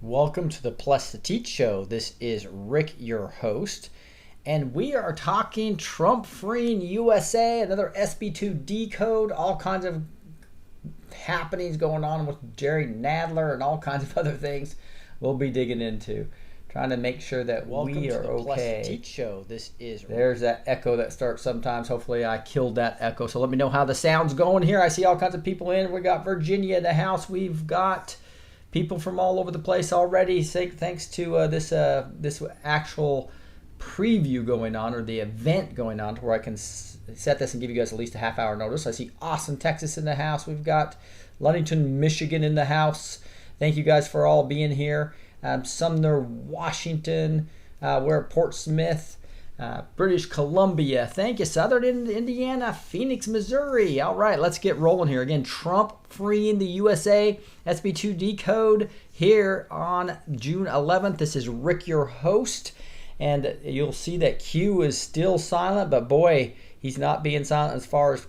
Welcome to the Plus to Teach show. This is Rick, your host, and we are talking Trump freeing USA, another SB2 Decode, all kinds of happenings going on with Jerry Nadler and all kinds of other things we'll be digging into, trying to make sure that we are okay. Plus to Teach show. This is There's that echo that starts sometimes. Hopefully I killed that echo. So let me know how the sound's going here. I see all kinds of people in. We got Virginia in the house. We've got people from all over the place already. Thanks to this actual preview going on, or the event going on, to where I can set this and give you guys at least a half hour notice. I see Austin, Texas in the house. We've got Ludington, Michigan in the house. Thank you guys for all being here. Sumner, Washington. We're at Portsmouth, British Columbia. Thank you. Southern Indiana, Phoenix, Missouri. All right, let's get rolling here. Again, Trump freeing the USA, SB2 Decode here on June 11th. This is Rick, your host, and you'll see that Q is still silent, but boy, he's not being silent as far as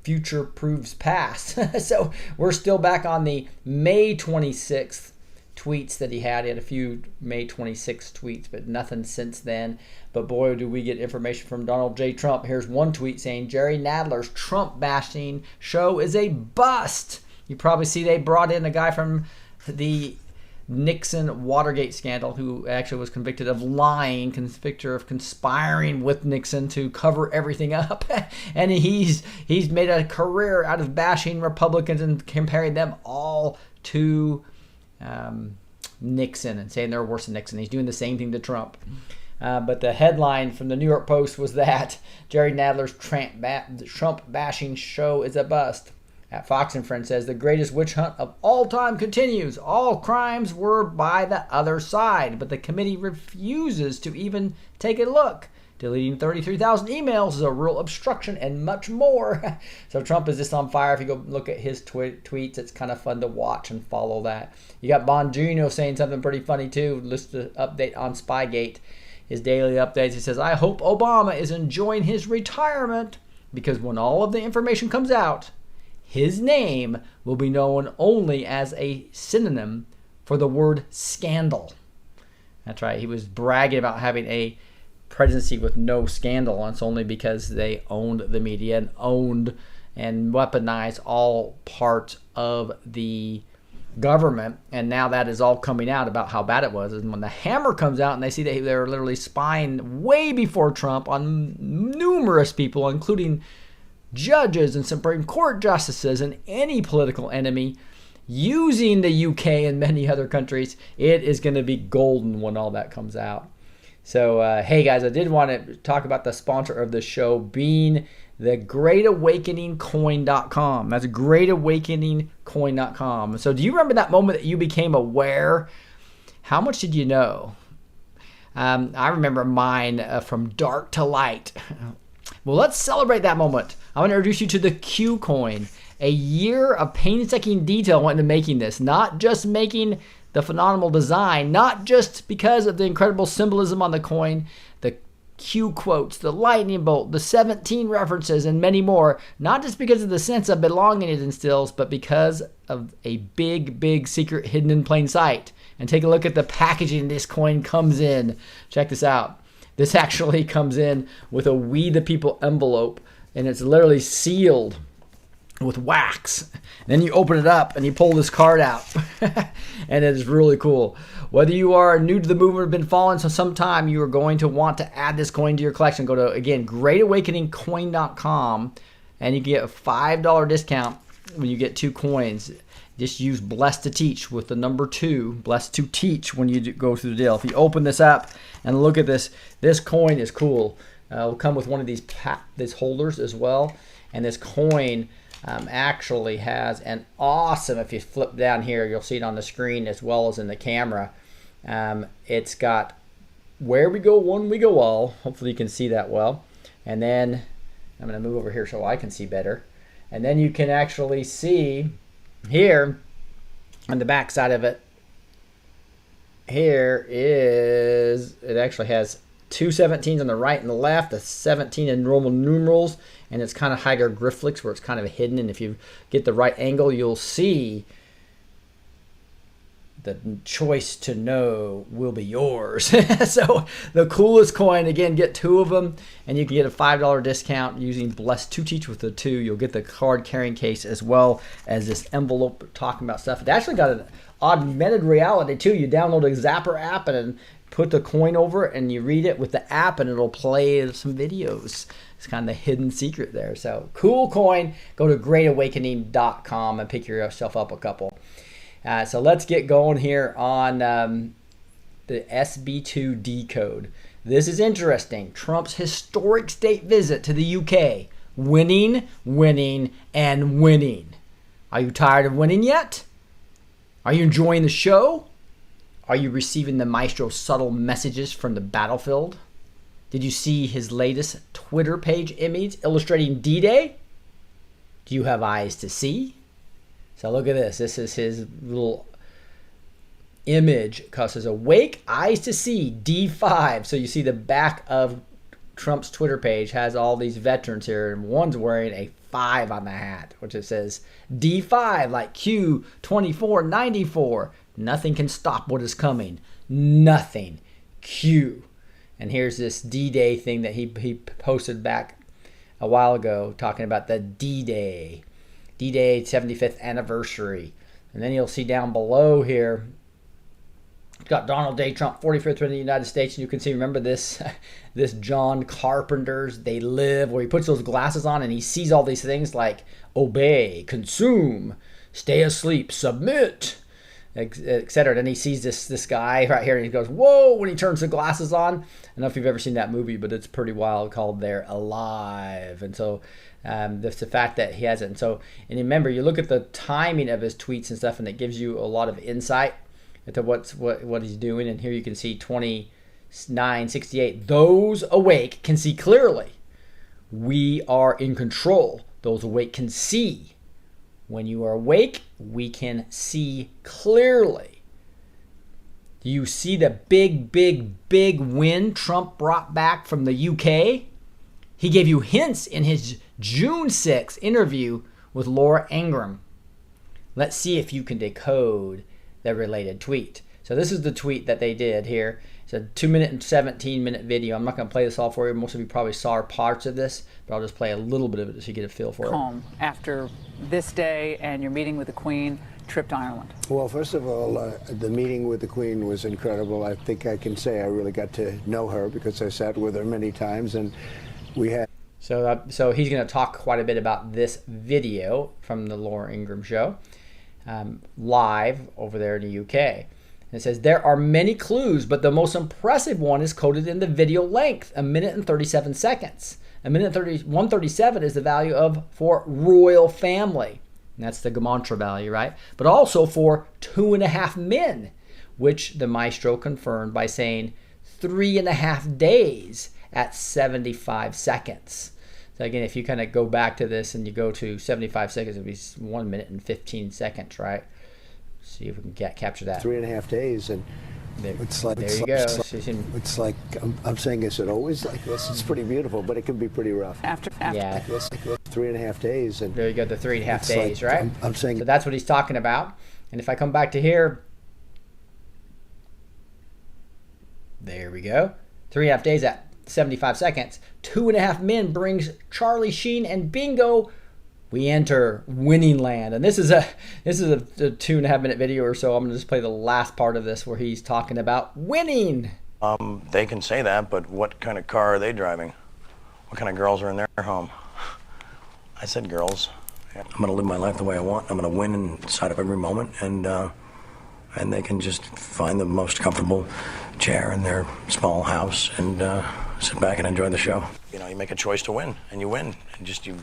future proves past. So we're still back on the May 26th tweets that he had. He had a few May 26th tweets, but nothing since then. But boy, do we get information from Donald J. Trump. Here's one tweet saying Jerry Nadler's Trump bashing show is a bust. You probably see they brought in a guy from the Nixon Watergate scandal who actually was convicted of lying, convicted of conspiring with Nixon to cover everything up. And he's made a career out of bashing Republicans and comparing them all to Nixon and saying they're worse than Nixon. He's doing the same thing to Trump. But the headline from the New York Post was that Jerry Nadler's Trump bashing show is a bust. At Fox and Friends says the greatest witch hunt of all time continues. All crimes were by the other side, but the committee refuses to even take a look. Deleting 33,000 emails is a real obstruction and much more. So Trump is just on fire. If you go look at his tweets, it's kind of fun to watch and follow that. You got Bongino saying something pretty funny too. List an update on Spygate. His daily updates. He says, I hope Obama is enjoying his retirement because when all of the information comes out, his name will be known only as a synonym for the word scandal. That's right. He was bragging about having a presidency with no scandal, and it's only because they owned the media and owned and weaponized all parts of the government. And now that is all coming out about how bad it was. And when the hammer comes out and they see that they were literally spying way before Trump on numerous people, including judges and Supreme Court justices and any political enemy, using the UK and many other countries, it is going to be golden when all that comes out. So, hey guys, I did want to talk about the sponsor of the show being the GreatAwakeningCoin.com. That's GreatAwakeningCoin.com. So do you remember that moment that you became aware? How much did you know? I remember mine from dark to light. Well, let's celebrate that moment. I want to introduce you to the Q coin. A year of painstaking detail went into making this, not just making the phenomenal design, not just because of the incredible symbolism on the coin, the Q quotes, the lightning bolt, the 17 references, and many more, not just because of the sense of belonging it instills, but because of a big, big secret hidden in plain sight. And take a look at the packaging this coin comes in. Check this out. This actually comes in with a We the People envelope, and it's literally sealed with wax. Then you open it up and you pull this card out. And it is really cool. Whether you are new to the movement or been following for some time, you are going to want to add this coin to your collection. Go to, again, GreatAwakeningCoin.com, and you can get a $5 discount when you get 2 coins. Just use Blessed to Teach with the number 2, Blessed to Teach, when you go through the deal. If you open this up and look at this, this coin is cool. It'll come with one of these holders as well. And this coin actually has an awesome, if you flip down here, you'll see it on the screen as well as in the camera. It's got where we go, one we go all. Hopefully you can see that well. And then I'm going to move over here so I can see better. And then you can actually see here on the back side of it, here is, it actually has 2 17s on the right and the left, the 17 in Roman numerals, and it's kind of hieroglyphics where it's kind of hidden. And if you get the right angle, you'll see the choice to know will be yours. So the coolest coin, again, get 2 of them, and you can get a $5 discount using Blessed to Teach with the 2. You'll get the card carrying case as well as this envelope talking about stuff. It actually got an augmented reality too. You download a Zapper app and put the coin over it, and you read it with the app, and it'll play some videos. It's kind of the hidden secret there. So cool coin. Go to greatawakening.com and pick yourself up a couple. So let's get going here on the SB2 Decode. This is interesting. Trump's historic state visit to the UK. Winning, winning, and winning. Are you tired of winning yet? Are you enjoying the show? Are you receiving the maestro's subtle messages from the battlefield? Did you see his latest Twitter page image illustrating D-Day? Do you have eyes to see? So look at this. This is his little image. It says, awake, eyes to see, D5. So you see the back of Trump's Twitter page has all these veterans here, and one's wearing a 5 on the hat, which it says D5, like Q2494. Nothing can stop what is coming. Nothing. Q. And here's this D-Day thing that he posted back a while ago, talking about the D-Day. D-Day 75th anniversary. And then you'll see down below here, it's got Donald J. Trump, 45th President of the United States. And you can see, remember this John Carpenter's They Live, where he puts those glasses on and he sees all these things like obey, consume, stay asleep, submit, etc. Then he sees this guy right here and he goes, whoa, when he turns the glasses on. I don't know if you've ever seen that movie, but it's pretty wild, called They're Alive. And so that's the fact that he has it. And remember, you look at the timing of his tweets and stuff, and it gives you a lot of insight into what he's doing. And here you can see 2968. Those awake can see clearly. We are in control. Those awake can see. When you are awake, we can see clearly. Do you see the big win Trump brought back from the UK? He gave you hints in his June 6th interview with Laura Ingraham. Let's see if you can decode the related tweet. So this is the tweet that they did here. It's a 2-minute and 17-minute video. I'm not going to play this all for you. Most of you probably saw parts of this, but I'll just play a little bit of it so you get a feel for it. Home after this day and your meeting with the Queen, trip to Ireland. Well, first of all, the meeting with the Queen was incredible. I think I can say I really got to know her because I sat with her many times, and we had. So he's going to talk quite a bit about this video from the Laura Ingraham show, live over there in the UK. And it says, there are many clues, but the most impressive one is coded in the video length, 1 minute and 37 seconds. 137 is the value for royal family. And that's the Gematria value, right? But also for 2.5 men, which the maestro confirmed by saying 3.5 days at 75 seconds. So again, if you kind of go back to this and you go to 75 seconds, it would be 1 minute and 15 seconds, right? See if we can capture that. 3.5 days, and it's like there you go. It's like I'm saying, is it always like this? It's pretty beautiful, but it can be pretty rough. After yeah, 3.5 days, and there you go, the 3.5 days, like, right? I'm saying. So that's what he's talking about. And if I come back to here, there we go, 3.5 days at 75 seconds. 2.5 men brings Charlie Sheen, and bingo, we enter winning land. And this is a 2.5 minute video or so. I'm gonna just play the last part of this where he's talking about winning. They can say that, but what kind of car are they driving? What kind of girls are in their home? I said girls. I'm gonna live my life the way I want. I'm gonna win inside of every moment, and they can just find the most comfortable chair in their small house and sit back and enjoy the show. You know, you make a choice to win, and you win. And just you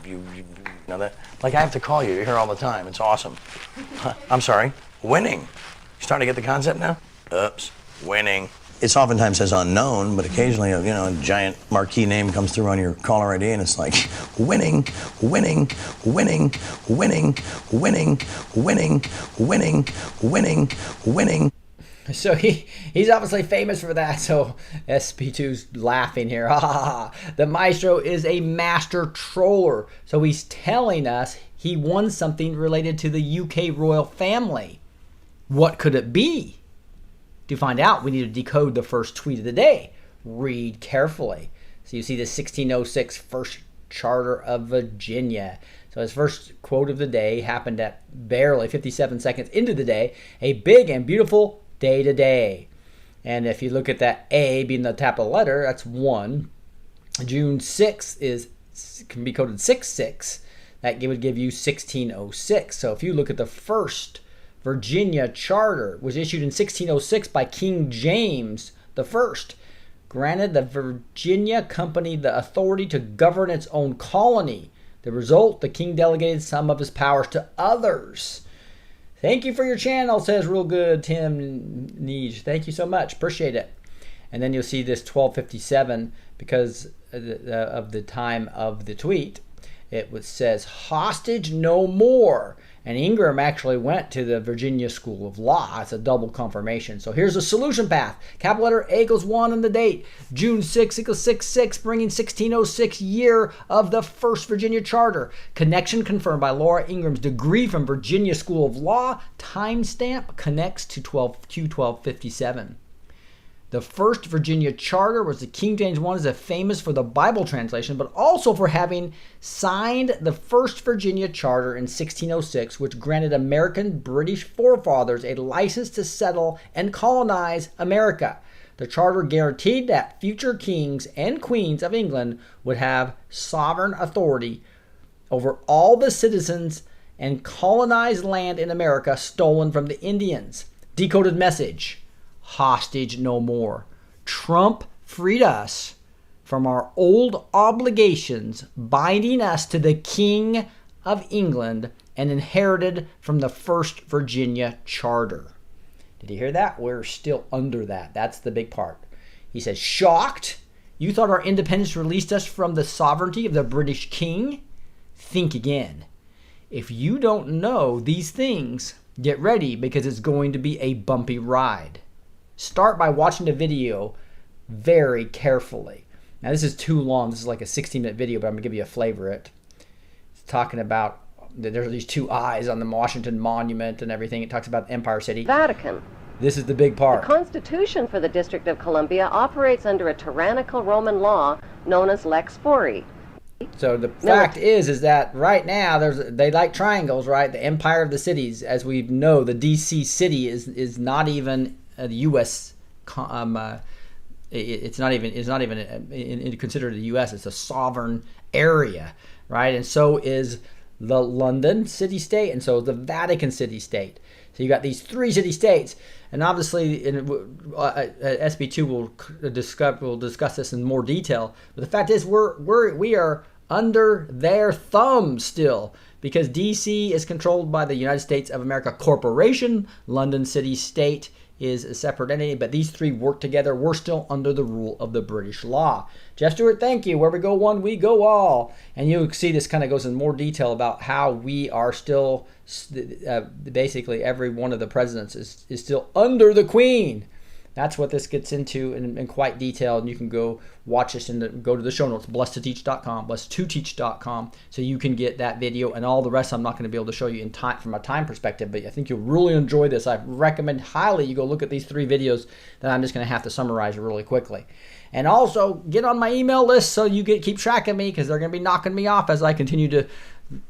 know that. Like, I have to call you. You're here all the time. It's awesome. I'm sorry. Winning. You starting to get the concept now? Oops. Winning. It's oftentimes says unknown, but occasionally, a giant marquee name comes through on your caller ID, and it's like winning, winning, winning, winning, winning, winning, winning, winning, winning. So he's obviously famous for that. So SB2's laughing here. The maestro is a master troller. So he's telling us he won something related to the UK royal family. What could it be? To find out, we need to decode the first tweet of the day. Read carefully. So you see the 1606 first charter of Virginia. So his first quote of the day happened at barely 57 seconds into the day. A big and beautiful day today. And if you look at that A being the top of the letter, that's 1. June 6th can be coded 66. That would give you 1606. So if you look at the first Virginia charter, was issued in 1606 by King James I, granted the Virginia Company the authority to govern its own colony. The result, the king delegated some of his powers to others. Thank you for your channel, says real good Tim Neege. Thank you so much. Appreciate it. And then you'll see this 1257 because of the time of the tweet. It says, hostage no more. And Ingram actually went to the Virginia School of Law. It's a double confirmation. So here's the solution path. Capital letter A equals 1 on the date. June 6 equals 66, bringing 1606 year of the first Virginia Charter. Connection confirmed by Laura Ingram's degree from Virginia School of Law. Timestamp connects to Q1257. The first Virginia Charter was the King James I, is famous for the Bible translation, but also for having signed the first Virginia Charter in 1606, which granted American British forefathers a license to settle and colonize America. The charter guaranteed that future kings and queens of England would have sovereign authority over all the citizens and colonized land in America stolen from the Indians. Decoded message. Hostage no more. Trump freed us from our old obligations, binding us to the King of England and inherited from the first Virginia Charter. Did you hear that? We're still under that. That's the big part. He says, shocked? You thought our independence released us from the sovereignty of the British King? Think again. If you don't know these things, get ready because it's going to be a bumpy ride. Start by watching the video very carefully. Now this is too long. This is like a 16-minute video, but I'm going to give you a flavor of it. It's talking about, there's these two eyes on the Washington Monument and everything. It talks about Empire City. Vatican. This is the big part. The Constitution for the District of Columbia operates under a tyrannical Roman law known as Lex Fori. So the fact is that right now they like triangles, right? The empire of the cities, as we know, the DC city is not even the U.S. It's not even considered the U.S. It's a sovereign area, right? And so is the London city-state, and so is the Vatican city-state. So you got these three city-states, and obviously SB2 will discuss this in more detail. But the fact is we are under their thumb still, because DC is controlled by the United States of America Corporation. London city-state is a separate entity, but these three work together. We're still under the rule of the British law. Jeff Stewart, thank you. Where we go one, we go all. And you'll see this kind of goes in more detail about how we are still, basically every one of the presidents is still under the Queen. That's what this gets into in quite detail, and you can go watch this and go to the show notes, blessed2teach.com, blessed2teach.com, so you can get that video and all the rest. I'm not going to be able to show you in time from a time perspective, but I think you'll really enjoy this. I recommend highly you go look at these three videos that I'm just going to have to summarize really quickly. And also get on my email list so you keep track of me, because they're going to be knocking me off as I continue to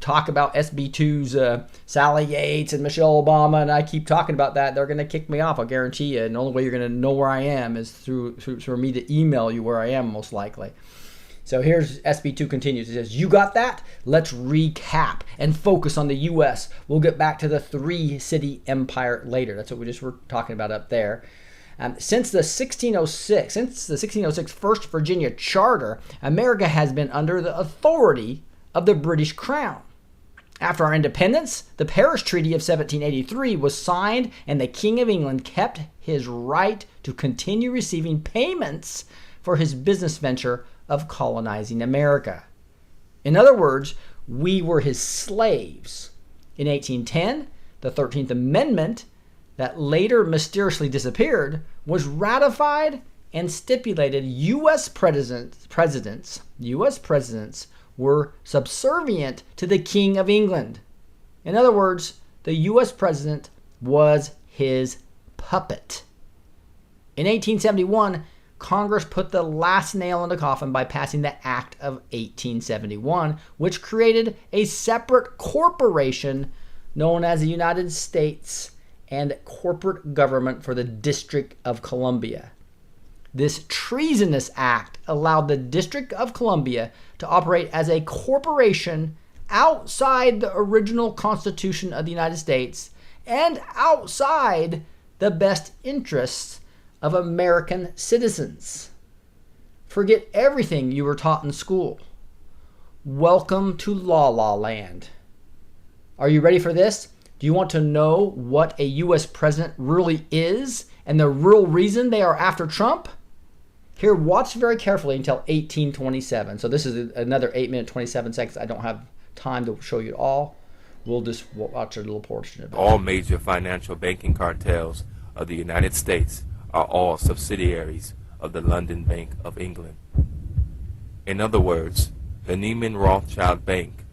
talk about SB2's Sally Yates and Michelle Obama, and I keep talking about that. They're going to kick me off, I'll guarantee you. And the only way you're going to know where I am is through for me to email you where I am, most likely. So here's SB2 continues. It says, you got that? Let's recap and focus on the U.S. We'll get back to the three-city empire later. That's what we just were talking about up there. Since the 1606 First Virginia Charter, America has been under the authority of the British Crown. After our independence, the Paris Treaty of 1783 was signed, and the King of England kept his right to continue receiving payments for his business venture of colonizing America. In other words, we were his slaves. In 1810, the 13th Amendment, that later mysteriously disappeared, was ratified and stipulated U.S. presidents were subservient to the King of England. In other words, the U.S. president was his puppet. In 1871, Congress put the last nail in the coffin by passing the Act of 1871, which created a separate corporation known as the United States and corporate government for the District of Columbia. This treasonous act allowed the District of Columbia to operate as a corporation outside the original Constitution of the United States and outside the best interests of American citizens. Forget everything you were taught in school. Welcome to La La Land. Are you ready for this? Do you want to know what a U.S. president really is and the real reason they are after Trump? Here, watch very carefully until 1827. So this is another 8 minute 27 seconds. I don't have time to show you it all. We'll just watch a little portion of it. All major financial banking cartels of the United States are all subsidiaries of the London Bank of England. In other words, the Neiman Rothschild Bank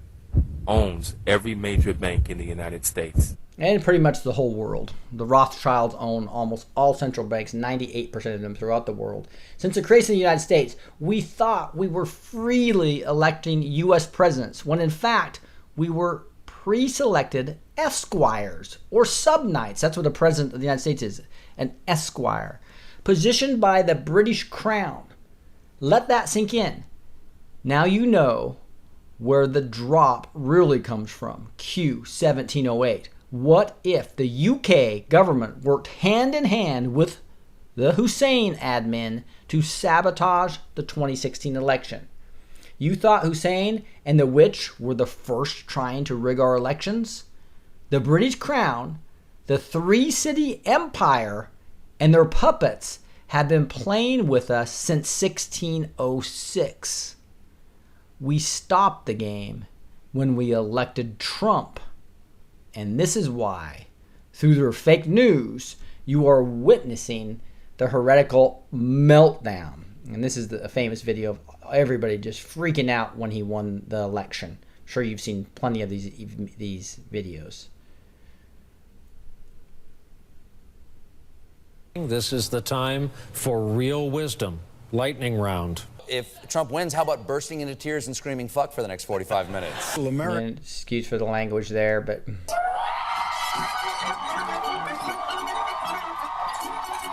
owns every major bank in the United States. And pretty much the whole world. The Rothschilds own almost all central banks, 98% of them throughout the world. Since the creation of the United States, we thought we were freely electing U.S. presidents, when in fact, we were pre-selected esquires or sub-knights. That's what a president of the United States is, an esquire, positioned by the British crown. Let that sink in. Now you know where the drop really comes from. Q 1708. What if the UK government worked hand in hand with the Hussein admin to sabotage the 2016 election? You thought Hussein and the witch were the first trying to rig our elections? The British Crown, the three-city empire, and their puppets have been playing with us since 1606. We stopped the game when we elected Trump. And this is why, through their fake news, you are witnessing the heretical meltdown. And this is a famous video of everybody just freaking out when he won the election. I'm sure you've seen plenty of these videos. This is the time for real wisdom. Lightning round. If Trump wins, how about bursting into tears and screaming fuck for the next 45 minutes? And excuse for the language there, but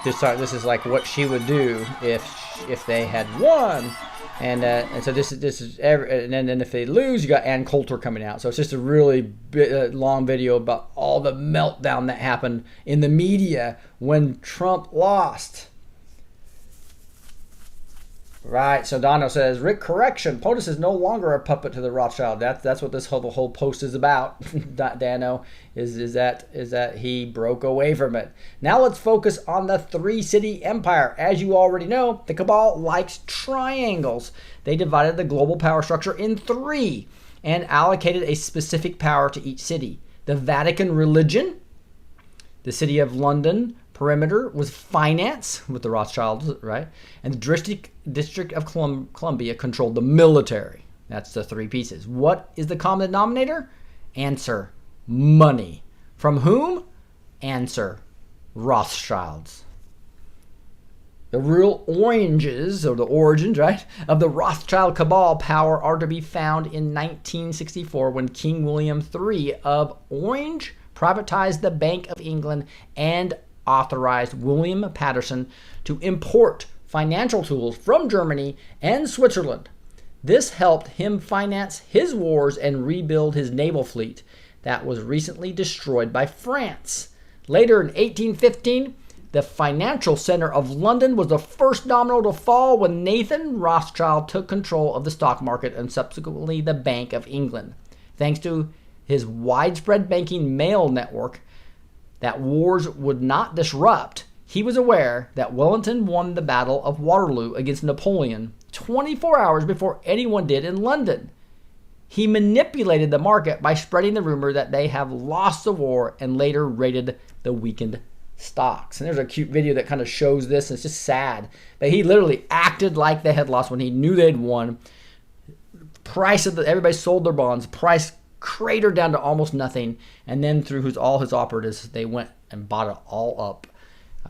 this is like what she would do if they had won, and so this is and then if they lose, you got Ann Coulter coming out. So it's just a really long video about all the meltdown that happened in the media when Trump lost. Right, so Dono says, Rick, correction. POTUS is no longer a puppet to the Rothschild. That's what this whole post is about. Dano is that he broke away from it. Now let's focus on the three-city empire. As you already know, the cabal likes triangles. They divided the global power structure in three and allocated a specific power to each city. The Vatican religion, the city of London perimeter was finance with the Rothschilds, right? And the District of Columbia controlled the military. That's the three pieces. What is the common denominator? Answer, money. From whom? Answer, Rothschilds. The real oranges, or the origins, right, of the Rothschild cabal power are to be found in 1964 when King William III of Orange privatized the Bank of England and authorized William Patterson to import financial tools from Germany and Switzerland. This helped him finance his wars and rebuild his naval fleet that was recently destroyed by France. Later in 1815, the financial center of London was the first domino to fall when Nathan Rothschild took control of the stock market and subsequently the Bank of England. Thanks to his widespread banking mail network that wars would not disrupt, he was aware that Wellington won the Battle of Waterloo against Napoleon 24 hours before anyone did in London. He manipulated the market by spreading the rumor that they have lost the war and later raided the weakened stocks. And there's a cute video that kind of shows this, and it's just sad. But he literally acted like they had lost when he knew they'd won. Everybody sold their bonds. Price cratered down to almost nothing, and then through all his operatives, they went and bought it all up,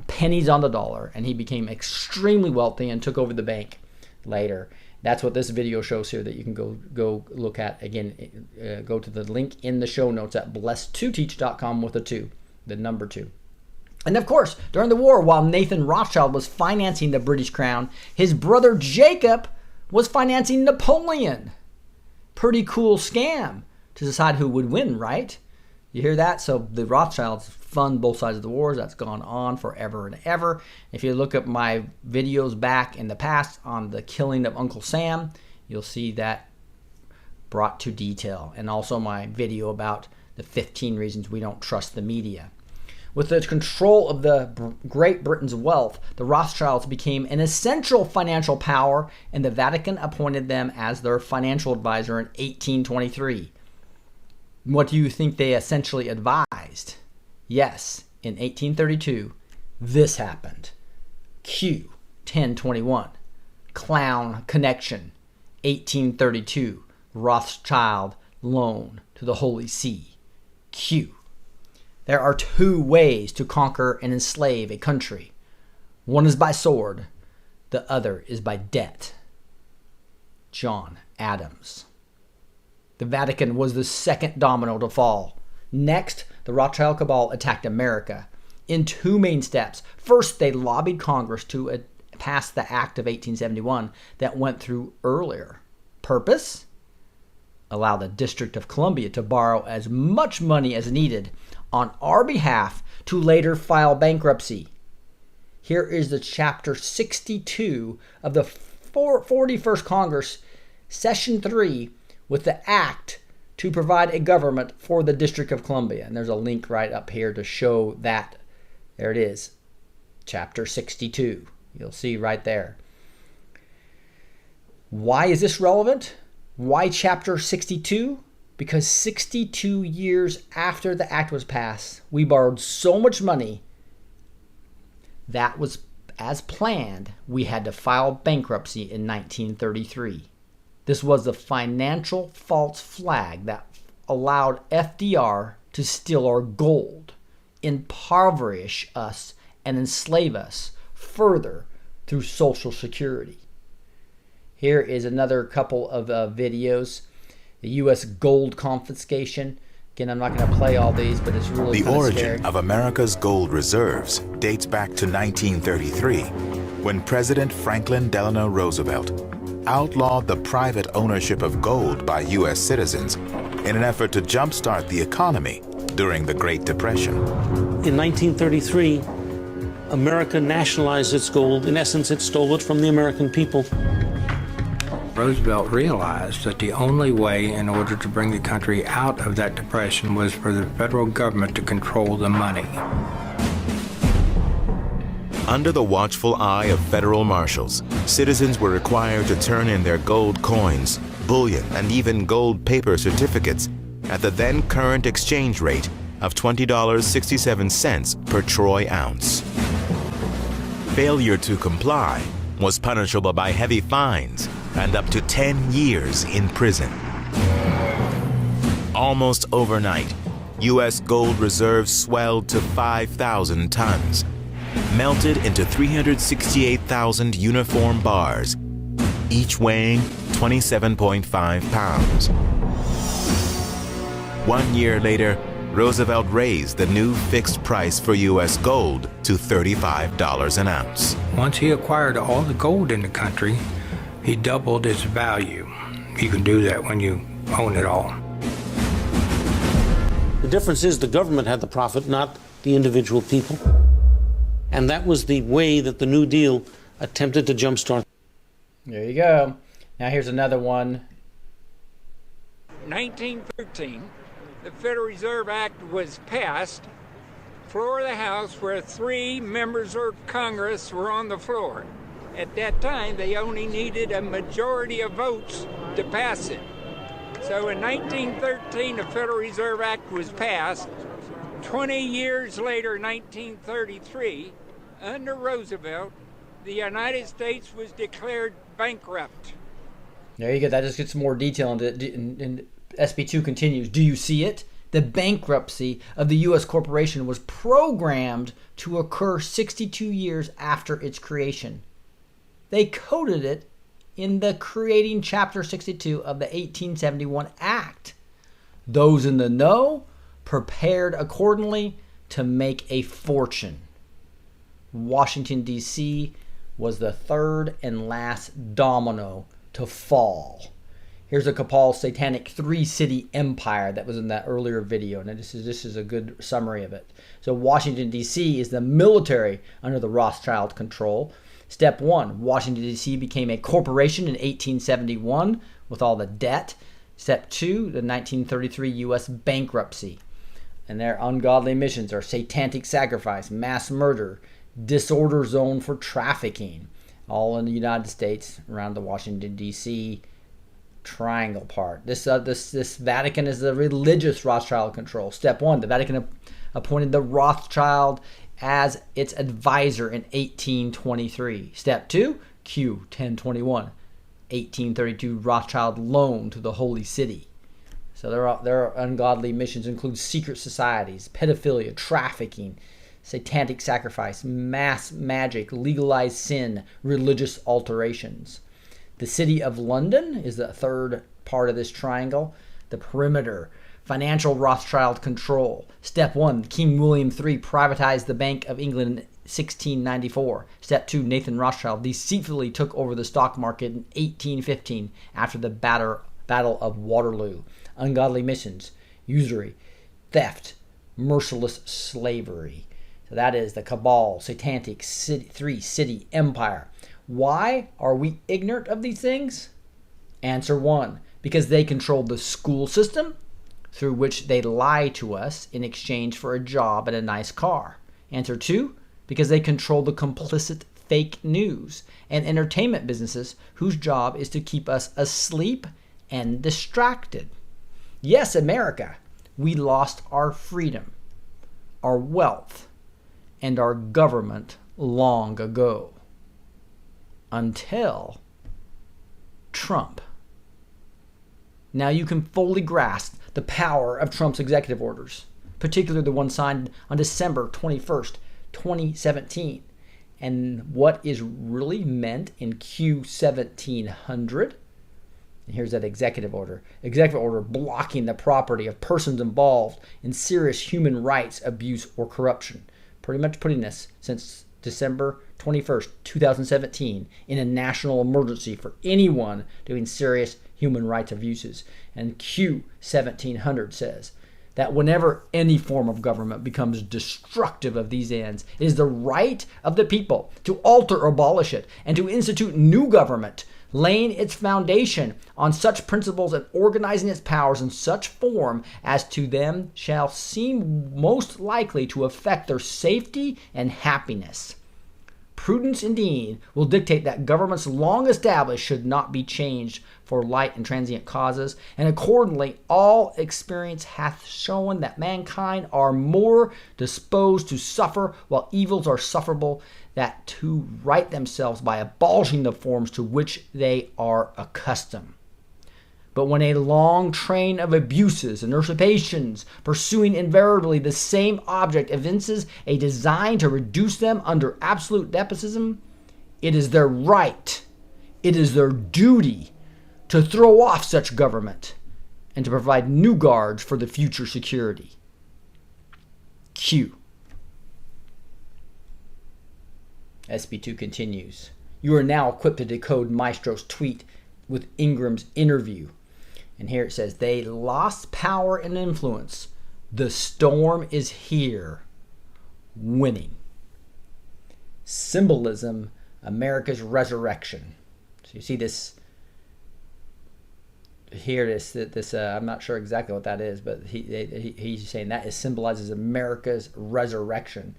pennies on the dollar, and he became extremely wealthy and took over the bank later. That's what this video shows here that you can go look at. Again, go to the link in the show notes at blessed2teach.com with a 2, the number 2. And of course, during the war, while Nathan Rothschild was financing the British crown, his brother Jacob was financing Napoleon. Pretty cool scam to decide who would win, right? You hear that? So the Rothschilds fund both sides of the wars. That's gone on forever and ever. If you look at my videos back in the past on the killing of Uncle Sam, you'll see that brought to detail. And also my video about the 15 reasons we don't trust the media. With the control of the Great Britain's wealth, the Rothschilds became an essential financial power, and the Vatican appointed them as their financial advisor in 1823. What do you think they essentially advised? Yes, in 1832, this happened. Q, 1021. Clown connection, 1832. Rothschild loan to the Holy See. Q. There are 2 ways to conquer and enslave a country. One is by sword. The other is by debt. John Adams. The Vatican was the second domino to fall. Next, the Rothschild cabal attacked America in 2 main steps. First, they lobbied Congress to pass the Act of 1871 that went through earlier. Purpose? Allow the District of Columbia to borrow as much money as needed on our behalf to later file bankruptcy. Here is the chapter 62 of the 41st Congress, Session 3, with the act to provide a government for the District of Columbia. And there's a link right up here to show that. There it is, chapter 62. You'll see right there. Why is this relevant? Why chapter 62? Because 62 years after the act was passed, we borrowed so much money that was as planned, we had to file bankruptcy in 1933. This was the financial false flag that allowed FDR to steal our gold, impoverish us, and enslave us further through Social Security. Here is another couple of videos. The U.S. gold confiscation. Again, I'm not going to play all these, but it's really The origin scary. of America's gold reserves dates back to 1933, when President Franklin Delano Roosevelt outlawed the private ownership of gold by U.S. citizens in an effort to jumpstart the economy during the Great Depression. In 1933, America nationalized its gold. In essence, it stole it from the American people. Roosevelt realized that the only way in order to bring the country out of that depression was for the federal government to control the money. Under the watchful eye of federal marshals, citizens were required to turn in their gold coins, bullion, and even gold paper certificates at the then current exchange rate of $20.67 per troy ounce. Failure to comply was punishable by heavy fines and up to 10 years in prison. Almost overnight, U.S. gold reserves swelled to 5,000 tons, melted into 368,000 uniform bars, each weighing 27.5 pounds. 1 year later, Roosevelt raised the new fixed price for U.S. gold to $35 an ounce. Once he acquired all the gold in the country, he doubled its value. You can do that when you own it all. The difference is the government had the profit, not the individual people. And that was the way that the New Deal attempted to jumpstart. There you go. Now here's another one. 1913, the Federal Reserve Act was passed, floor of the House, where 3 members of Congress were on the floor. At that time, they only needed a majority of votes to pass it. So in 1913, the Federal Reserve Act was passed. 20 years later, 1933, under Roosevelt, the United States was declared bankrupt. There you go. That just gets more detail. And SB2 continues. Do you see it? The bankruptcy of the U.S. corporation was programmed to occur 62 years after its creation. They coded it in the creating Chapter 62 of the 1871 Act. Those in the know prepared accordingly to make a fortune. Washington, D.C. was the third and last domino to fall. Here's a cabal satanic three-city empire that was in that earlier video, and this is a good summary of it. So Washington, D.C. is the military under the Rothschild control. Step 1, Washington, D.C. became a corporation in 1871 with all the debt. Step 2, the 1933 U.S. bankruptcy. And their ungodly missions are satanic sacrifice, mass murder, disorder zone for trafficking, all in the United States around the Washington, D.C. triangle part. This Vatican is the religious Rothschild control. Step 1, the Vatican appointed the Rothschild as its advisor in 1823. Step 2, Q 1021, 1832 Rothschild loan to the Holy City. So their ungodly missions include secret societies, pedophilia, trafficking, satanic sacrifice, mass magic, legalized sin, religious alterations. The City of London is the third part of this triangle. The perimeter, financial Rothschild control. Step 1, King William III privatized the Bank of England in 1694. Step 2, Nathan Rothschild deceitfully took over the stock market in 1815 after the Battle of Waterloo. Ungodly missions, usury, theft, merciless slavery. So that is the cabal, satanic three-city empire. Why are we ignorant of these things? Answer 1, because they control the school system through which they lie to us in exchange for a job and a nice car. Answer 2, because they control the complicit fake news and entertainment businesses whose job is to keep us asleep and distracted. Yes, America, we lost our freedom, our wealth, and our government long ago. Until Trump. Now you can fully grasp the power of Trump's executive orders, particularly the one signed on December 21st, 2017. And what is really meant in Q 1700. And here's that executive order. Executive order blocking the property of persons involved in serious human rights abuse or corruption. Pretty much putting this since December 21st, 2017 in a national emergency for anyone doing serious human rights abuses. And Q 1700 says that whenever any form of government becomes destructive of these ends, it is the right of the people to alter or abolish it and to institute new government, laying its foundation on such principles and organizing its powers in such form as to them shall seem most likely to affect their safety and happiness. Prudence indeed will dictate that governments long established should not be changed for light and transient causes, and accordingly all experience hath shown that mankind are more disposed to suffer while evils are sufferable that to right themselves by abolishing the forms to which they are accustomed. But when a long train of abuses and usurpations, pursuing invariably the same object, evinces a design to reduce them under absolute despotism, it is their right, it is their duty to throw off such government and to provide new guards for the future security. Q. SB2 continues. You are now equipped to decode Maestro's tweet with Ingram's interview. And here it says, they lost power and influence. The storm is here. Winning. Symbolism, America's resurrection. So you see this here, this I'm not sure exactly what that is, but he's saying that it symbolizes America's resurrection.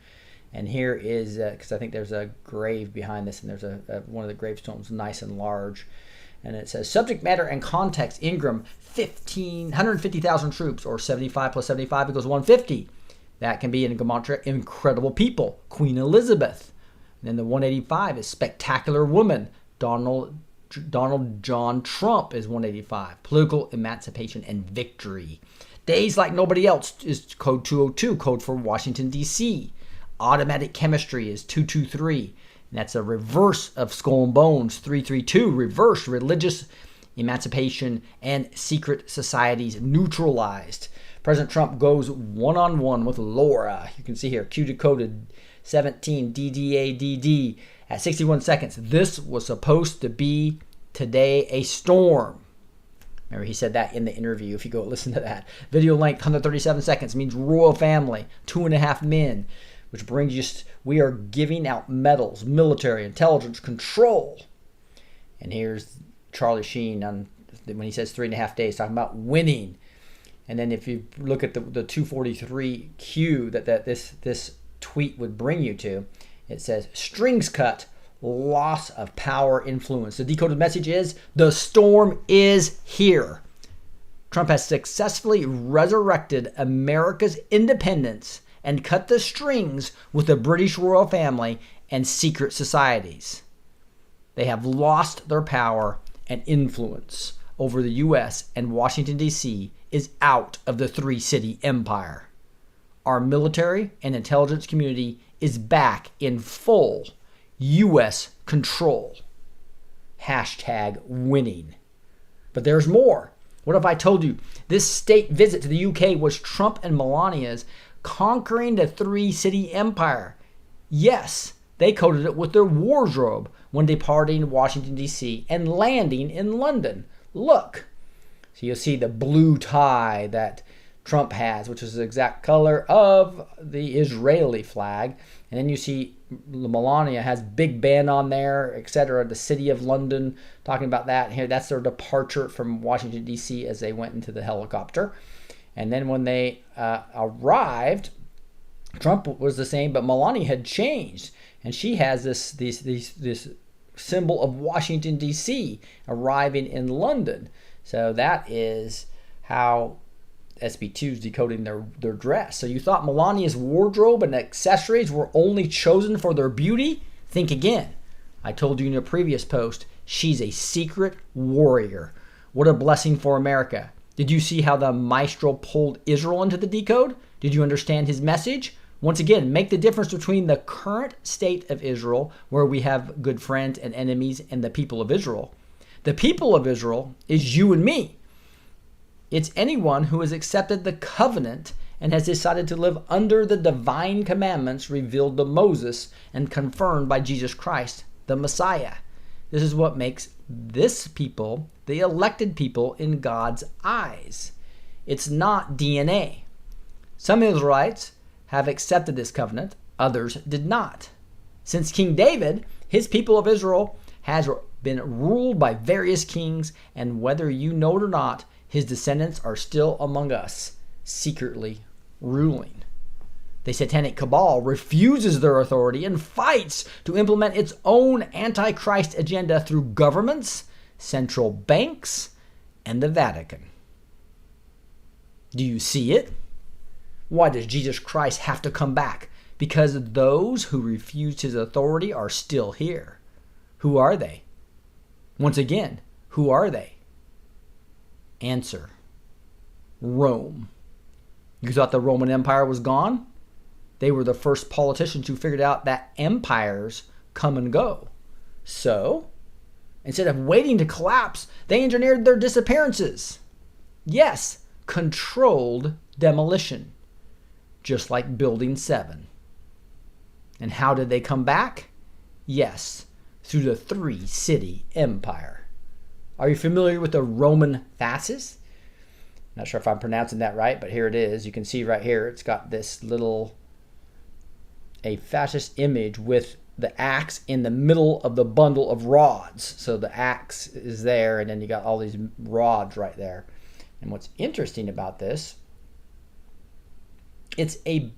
And here is, because I think there's a grave behind this, and there's one of the gravestones nice and large. And it says, subject matter and context, Ingram, 150,000 troops, or 75 plus 75 equals 150. That can be in Gematria, incredible people, Queen Elizabeth. And then the 185 is spectacular woman, Donald John Trump is 185. Political emancipation and victory. Days like nobody else is code 202, code for Washington, D.C. Automatic chemistry is 223. And that's a reverse of Skull and Bones, 332. Reverse religious emancipation and secret societies neutralized. President Trump goes one-on-one with Laura. You can see here, Q decoded 17 DDADD at 61 seconds. This was supposed to be today a storm. Remember, he said that in the interview. If you go listen to that. Video length, 137 seconds, means royal family, 2.5 men, which brings you, we are giving out medals, military, intelligence, control. And here's Charlie Sheen on when he says 3.5 days, talking about winning. And then if you look at the 243Q that this tweet would bring you to, it says strings cut, loss of power influence. The decoded message is the storm is here. Trump has successfully resurrected America's independence and cut the strings with the British royal family and secret societies. They have lost their power and influence over the U.S., and Washington, D.C. is out of the three-city empire. Our military and intelligence community is back in full U.S. control. Hashtag winning. But there's more. What if I told you this state visit to the UK was Trump and Melania's conquering the three-city empire? Yes, they coded it with their wardrobe when departing Washington, D.C. and landing in London. Look. So you'll see the blue tie that Trump has, which is the exact color of the Israeli flag. And then you see Melania has Big Ben on there, etc. The city of London, talking about that. Here, that's their departure from Washington, D.C. as they went into the helicopter. And then when they arrived, Trump was the same, but Melania had changed. And she has this symbol of Washington, D.C. arriving in London. So that is how SB2 is decoding their dress. So you thought Melania's wardrobe and accessories were only chosen for their beauty? Think again. I told you in a previous post, she's a secret warrior. What a blessing for America. Did you see how the maestro pulled Israel into the decode? Did you understand his message? Once again, make the difference between the current state of Israel, where we have good friends and enemies, and the people of Israel. The people of Israel is you and me. It's anyone who has accepted the covenant and has decided to live under the divine commandments revealed to Moses and confirmed by Jesus Christ, the Messiah. This is what makes this people the elected people in God's eyes. It's not DNA. Some Israelites have accepted this covenant, others did not. Since King David, his people of Israel has been ruled by various kings, and whether you know it or not, his descendants are still among us, secretly ruling. The satanic cabal refuses their authority and fights to implement its own antichrist agenda through governments, central banks, and the Vatican. Do you see it? Why does Jesus Christ have to come back? Because those who refused his authority are still here. Who are they? Once again, who are they? Answer: Rome. You thought the Roman Empire was gone? They were the first politicians who figured out that empires come and go. So, instead of waiting to collapse, they engineered their disappearances. Yes, controlled demolition. Just like Building 7. And how did they come back? Yes, through the three-city empire. Are you familiar with the Roman fasces? Not sure if I'm pronouncing that right, but here it is. You can see right here, it's got this a fascist image with the axe in the middle of the bundle of rods. So the axe is there, and then you got all these rods right there. And what's interesting about this, it's a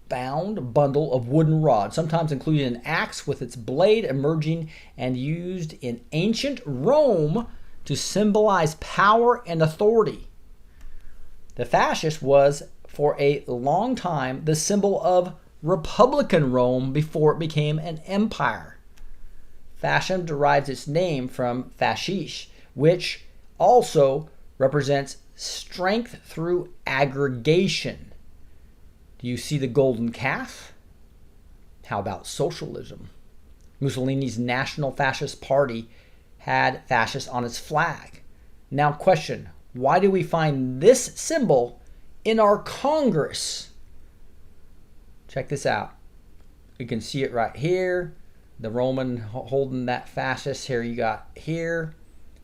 bound bundle of wooden rods, sometimes including an axe with its blade emerging and used in ancient Rome to symbolize power and authority. The fascist was, for a long time, the symbol of Republican Rome before it became an empire. Fascism derives its name from fascish, which also represents strength through aggregation. Do you see the golden calf? How about socialism? Mussolini's National Fascist Party had fascist on its flag. Now question, why do we find this symbol in our Congress? Check this out. You can see it right here. The Roman holding that fascist. Here you got here.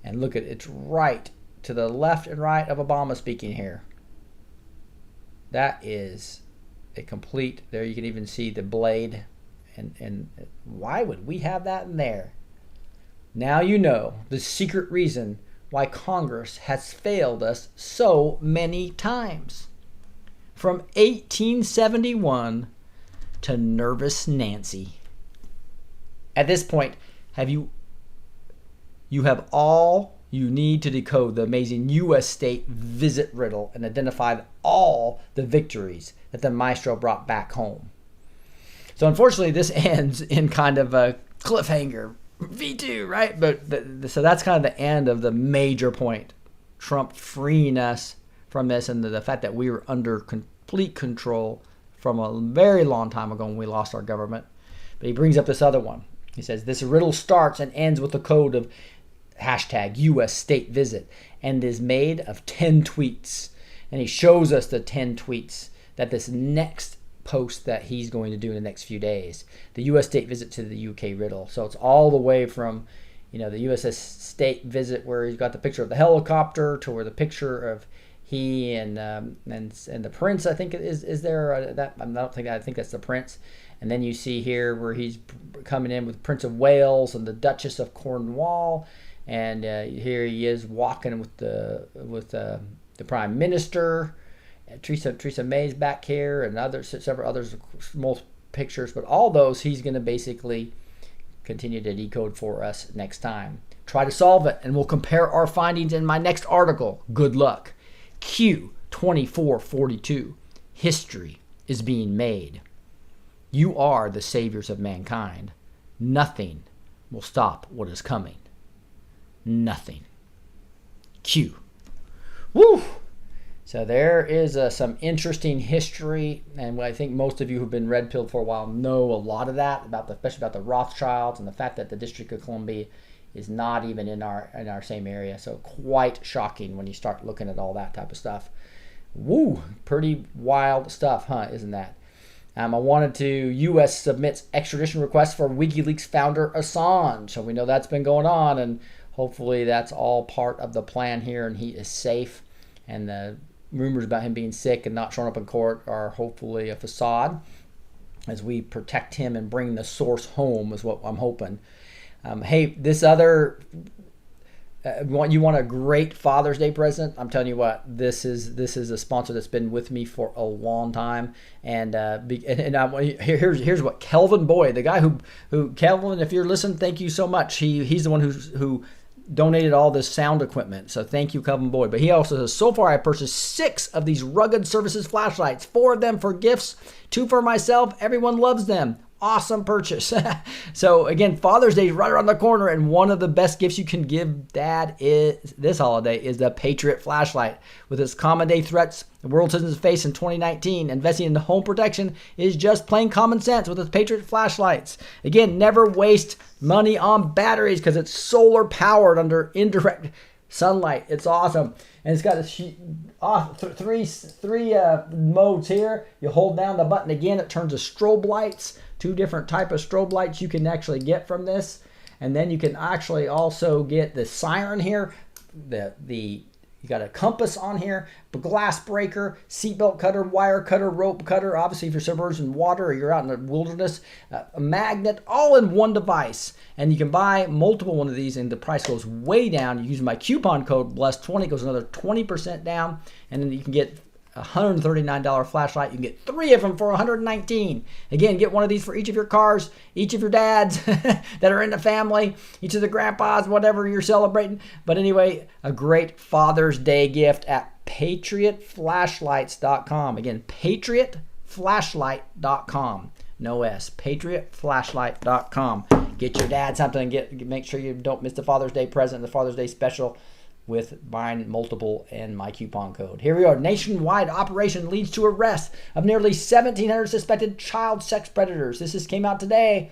And look at it. It's right to the left and right of Obama speaking here. That is a complete, there you can even see the blade. And why would we have that in there? Now you know the secret reason why Congress has failed us so many times. From 1871 to Nervous Nancy. At this point, you have all you need to decode the amazing U.S. state visit riddle and identify all the victories that the maestro brought back home. So unfortunately, this ends in kind of a cliffhanger. V2, right? So that's kind of the end of the major point. Trump freeing us from this, and the fact that we were under complete control from a very long time ago when we lost our government. But he brings up this other one. He says, this riddle starts and ends with the code of hashtag U.S. state visit and is made of 10 tweets. And he shows us the 10 tweets that this next post that he's going to do in the next few days. The U.S. state visit to the UK riddle. So it's all the way from, the USS state visit where he's got the picture of the helicopter to where the picture of he and the prince, I think is there. I think that's the prince. And then you see here where he's coming in with Prince of Wales and the Duchess of Cornwall, and here he is walking with the Prime Minister. Theresa May's back here, and several others, most pictures, but all those he's going to basically continue to decode for us next time. Try to solve it, and we'll compare our findings in my next article. Good luck. Q2442. History is being made. You are the saviors of mankind. Nothing will stop what is coming. Nothing. Q. Woo! So there is some interesting history, and I think most of you who've been red-pilled for a while know a lot of that, especially about the Rothschilds and the fact that the District of Columbia is not even in our same area. So quite shocking when you start looking at all that type of stuff. Woo! Pretty wild stuff, huh? Isn't that? I wanted to, U.S. submits extradition request for WikiLeaks founder Assange. So we know that's been going on, and hopefully that's all part of the plan here, and he is safe. And the rumors about him being sick and not showing up in court are hopefully a facade as we protect him and bring the source home is what I'm hoping. Hey, this other, you want a great Father's Day present? I'm telling you what, this is a sponsor that's been with me for a long time. And here's what Kelvin Boyd, the guy who Kelvin, if you're listening, thank you so much. He's the one who donated all this sound equipment. So thank you, Kelvin Boyd. But he also says, so far I purchased 6 of these Rugged Services flashlights, 4 of them for gifts, 2 for myself. Everyone loves them. Awesome purchase. So again, Father's Day is right around the corner, and one of the best gifts you can give Dad this holiday is the Patriot flashlight. With its common day threats the world citizens face in 2019, investing in home protection is just plain common sense with its Patriot flashlights. Again, never waste money on batteries because it's solar powered under indirect sunlight. It's awesome. And it's got three modes here. You hold down the button again, it turns to strobe lights. 2 different type of strobe lights you can actually get from this. And then you can actually also get the siren here. You got a compass on here, a glass breaker, seatbelt cutter, wire cutter, rope cutter. Obviously, if you're submerged water or you're out in the wilderness, a magnet, all in one device. And you can buy multiple one of these, and the price goes way down. You use my coupon code BLESS20, goes another 20% down, and then you can get a $139 flashlight. You can get 3 of them for $119. Again, get one of these for each of your cars, each of your dads that are in the family, each of the grandpas, whatever you're celebrating. But anyway, a great Father's Day gift at patriotflashlights.com. Again, patriotflashlight.com. No S. patriotflashlight.com. Get your dad something. Make sure you don't miss the Father's Day present, the Father's Day special. with buying multiple and my coupon code. Here we are. Nationwide operation leads to arrest of nearly 1,700 suspected child sex predators. This came out today.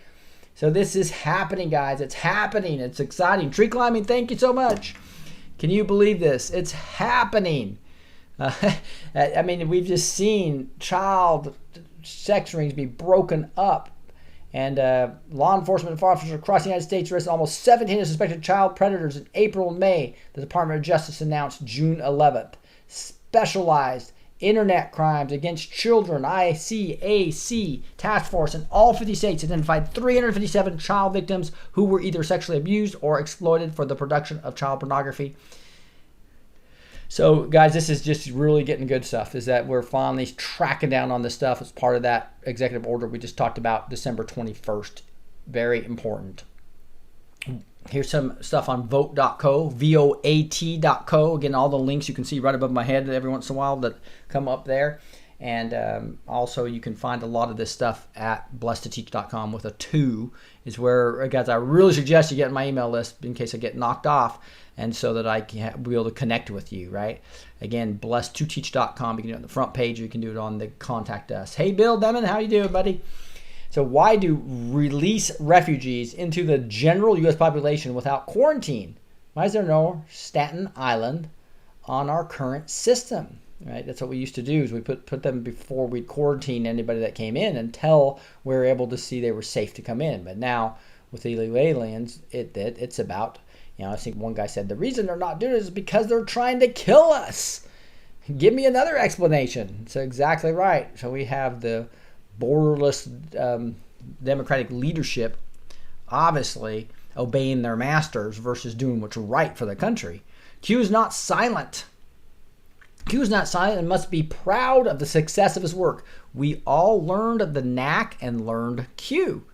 So this is happening, guys. It's happening. It's exciting. Tree climbing, thank you so much. Can you believe this? It's happening. I mean, we've just seen child sex rings be broken up. And law enforcement officers across the United States arrested almost 1,700 suspected child predators in April and May, the Department of Justice announced June 11th. Specialized internet crimes against children, ICAC task force in all 50 states identified 357 child victims who were either sexually abused or exploited for the production of child pornography. So, guys, this is just really getting good stuff, is that we're finally tracking down on this stuff as part of that executive order we just talked about December 21st. Very important. Here's some stuff on vote.co, VOAT.co. Again, all the links you can see right above my head every once in a while that come up there. And also you can find a lot of this stuff at blessedtoteach.com with a 2 is where, guys, I really suggest you get on my email list in case I get knocked off, and so that I can be able to connect with you, right? Again, blessedtoteach.com. You can do it on the front page, or you can do it on the contact us. Hey, Bill Demon, how you doing, buddy? So why do release refugees into the general U.S. population without quarantine? Why is there no Staten Island on our current system? Right, that's what we used to do, is we put them before we quarantine anybody that came in until we were able to see they were safe to come in. But now with illegal aliens, it's about, I think one guy said the reason they're not doing it is because they're trying to kill us. Give me another explanation. It's exactly right. So we have the borderless democratic leadership obviously obeying their masters versus doing what's right for the country. Q is not silent. Q is not silent and must be proud of the success of his work. We all learned the knack and learned Q.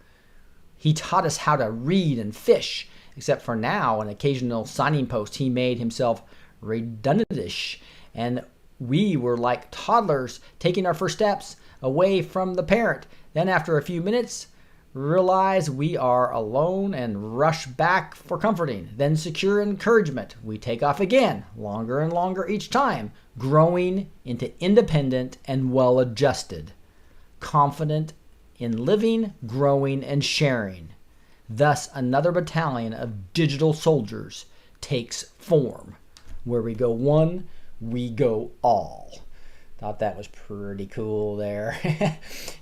He taught us how to read and fish, except for now, an occasional signing post, he made himself redundantish. And we were like toddlers taking our first steps away from the parent. Then after a few minutes, realize we are alone and rush back for comforting. Then secure encouragement. We take off again, longer and longer each time, growing into independent and well-adjusted, confident in living, growing, and sharing. Thus, another battalion of digital soldiers takes form. Where we go one, we go all. Thought that was pretty cool there.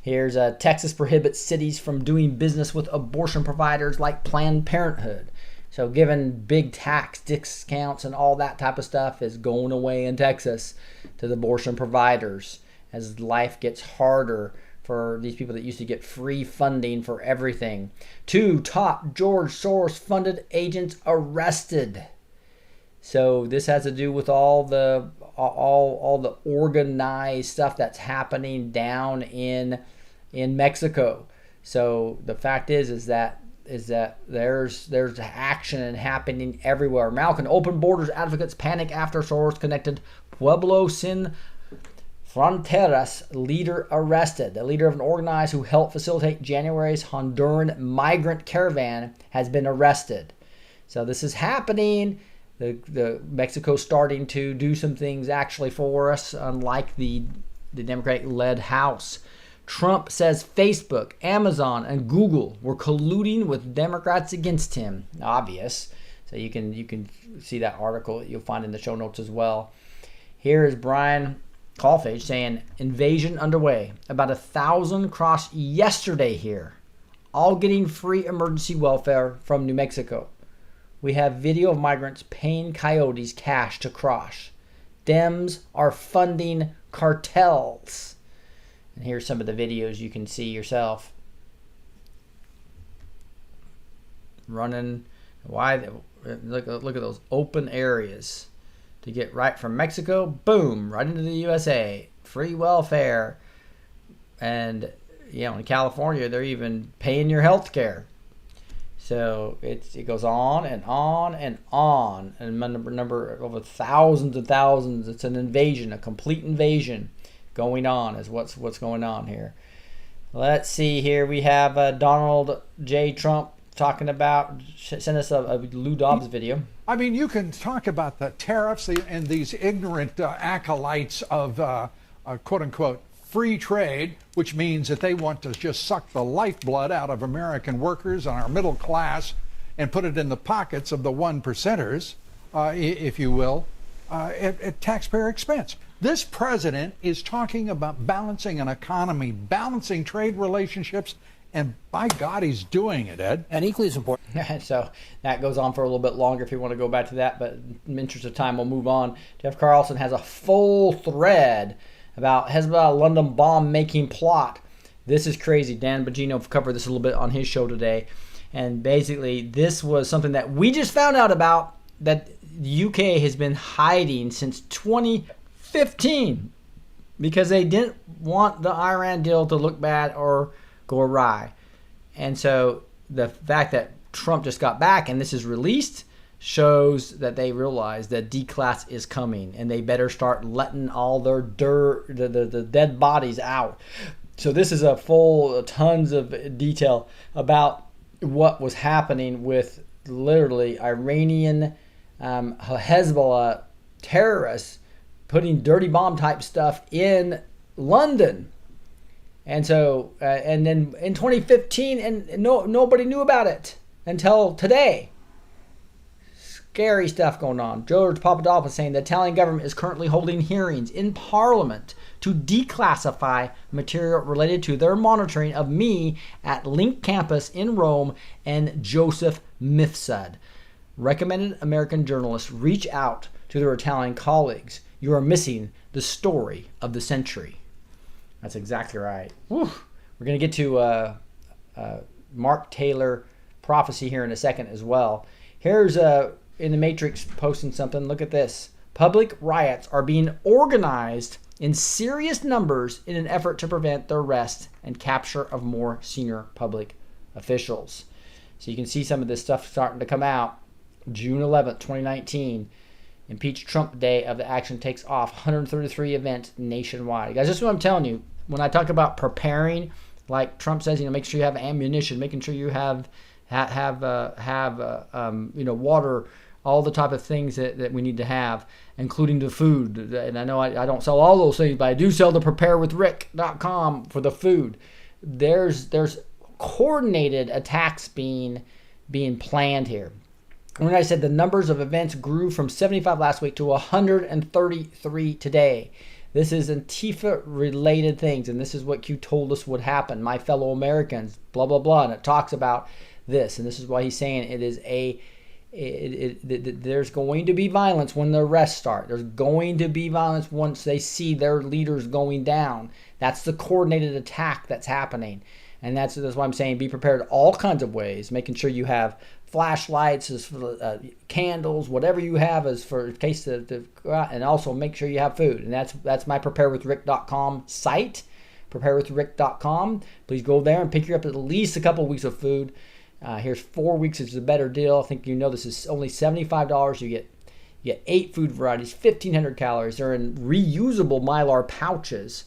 Here's Texas prohibits cities from doing business with abortion providers like Planned Parenthood. So given big tax discounts and all that type of stuff is going away in Texas to the abortion providers as life gets harder for these people that used to get free funding for everything. 2 top George Soros funded agents arrested. So this has to do with all the organized stuff that's happening down in Mexico. So the fact is that there's action happening everywhere. Malcolm, open borders advocates panic after Soros connected Pueblo Sin Fronteras leader arrested. The leader of an organized who helped facilitate January's Honduran migrant caravan has been arrested. So this is happening. The Mexico's starting to do some things actually for us, unlike the Democratic-led House. Trump says Facebook, Amazon, and Google were colluding with Democrats against him. Obvious. So you can see that article that you'll find in the show notes as well. Here is Brian Colfage saying, invasion underway. About 1,000 crossed yesterday here, all getting free emergency welfare from New Mexico. We have video of migrants paying coyotes cash to cross. Dems are funding cartels. And here's some of the videos you can see yourself. Running. Why? Look at those open areas to get right from Mexico. Boom, right into the USA. Free welfare. And in California, they're even paying your health care. So it goes on and on and on, and number over thousands and thousands. It's an invasion, a complete invasion going on is what's going on here. Let's see here. We have Donald J. Trump talking about, sent us a Lou Dobbs video. I mean, you can talk about the tariffs and these ignorant acolytes of quote-unquote free trade, which means that they want to just suck the lifeblood out of American workers and our middle class and put it in the pockets of the one percenters, if you will, at taxpayer expense. This president is talking about balancing an economy, balancing trade relationships, and by God, he's doing it, Ed. And equally as important. So that goes on for a little bit longer if you want to go back to that, but in the interest of time, we'll move on. Jeff Carlson has a full thread about Hezbollah London bomb-making plot. This is crazy. Dan Bongino covered this a little bit on his show today. And basically, this was something that we just found out about that the UK has been hiding since 2015 because they didn't want the Iran deal to look bad or go awry. And so the fact that Trump just got back and this is released shows that they realize that D-class is coming and they better start letting all their dirt, the dead bodies out. So this is a full tons of detail about what was happening with literally Iranian Hezbollah terrorists putting dirty bomb type stuff in London. And so, and then in 2015, and nobody knew about it until today. Scary stuff going on. George Papadopoulos saying the Italian government is currently holding hearings in Parliament to declassify material related to their monitoring of me at Link Campus in Rome and Joseph Mifsud. Recommended American journalists reach out to their Italian colleagues. You are missing the story of the century. That's exactly right. Whew. We're going to get to Mark Taylor prophecy here in a second as well. Here's in the Matrix posting something. Look at this. Public riots are being organized in serious numbers in an effort to prevent the arrest and capture of more senior public officials. So you can see some of this stuff starting to come out. June 11th, 2019. Impeach Trump Day of the Action takes off. 133 events nationwide. Guys, this is what I'm telling you. When I talk about preparing, like Trump says, make sure you have ammunition, making sure you have water, all the type of things that we need to have, including the food. And I know I don't sell all those things, but I do sell the preparewithrick.com for the food. There's coordinated attacks being planned here. When I said the numbers of events grew from 75 last week to 133 today. This is Antifa-related things, and this is what Q told us would happen. My fellow Americans, blah, blah, blah. And it talks about this, and this is why he's saying it is there's going to be violence when the arrests start. There's going to be violence once they see their leaders going down. That's the coordinated attack that's happening. And that's why I'm saying be prepared all kinds of ways, making sure you have flashlights, candles, whatever you have as for in case to go out, and also make sure you have food. And that's my preparewithrick.com site, preparewithrick.com. Please go there and pick you up at least a couple weeks of food. Here's 4 weeks is a better deal. I think this is only $75. You get 8 food varieties, 1,500 calories. They're in reusable Mylar pouches,